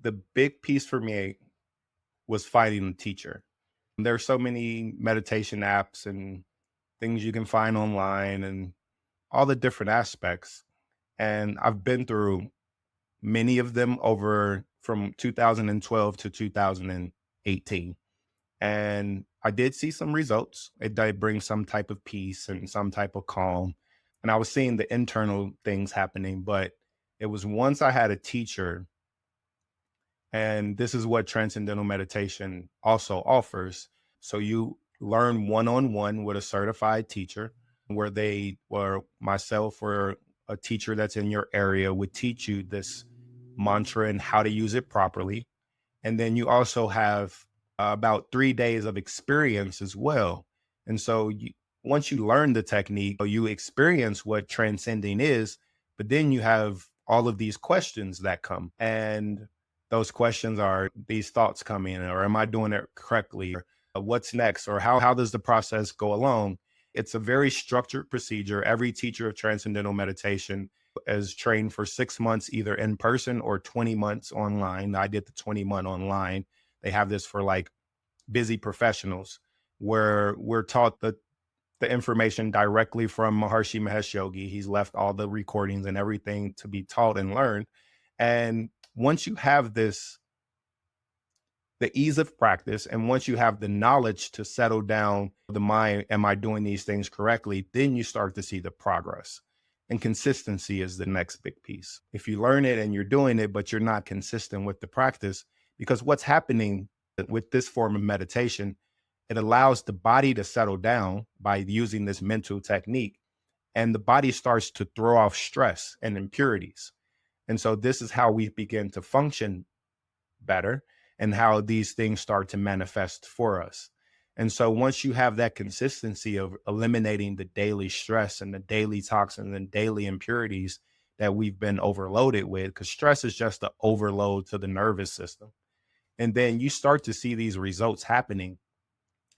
The big piece for me was finding a teacher. There are so many meditation apps and things you can find online and all the different aspects. And I've been through many of them over from 2012 to 2018. And I did see some results. It did bring some type of peace and some type of calm. And I was seeing the internal things happening. But it was once I had a teacher, and this is what Transcendental Meditation also offers. So you learn one on one with a certified teacher, where they or myself or a teacher that's in your area would teach you this mantra and how to use it properly. And then you also have about 3 days of experience as well. And so once you learn the technique, you experience what transcending is, but then you have all of these questions that come. And those questions are these thoughts come in, or am I doing it correctly? Or what's next? Or how does the process go along? It's a very structured procedure. Every teacher of Transcendental Meditation is trained for 6 months, either in person or 20 months online. I did the 20-month online. They have this for like busy professionals where we're taught the information directly from Maharshi Mahesh Yogi. He's left all the recordings and everything to be taught and learned. And once you have this, the ease of practice, and once you have the knowledge to settle down the mind, am I doing these things correctly? Then you start to see the progress. And consistency is the next big piece. If you learn it and you're doing it, but you're not consistent with the practice, because what's happening with this form of meditation, it allows the body to settle down by using this mental technique, and the body starts to throw off stress and impurities. And so this is how we begin to function better and how these things start to manifest for us. And so once you have that consistency of eliminating the daily stress and the daily toxins and daily impurities that we've been overloaded with, because stress is just an overload to the nervous system. And then you start to see these results happening.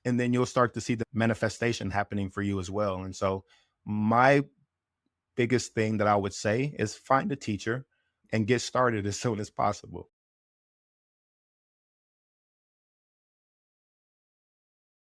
And then you'll start to see the manifestation happening for you as well. And so my biggest thing that I would say is find a teacher and get started as soon as possible.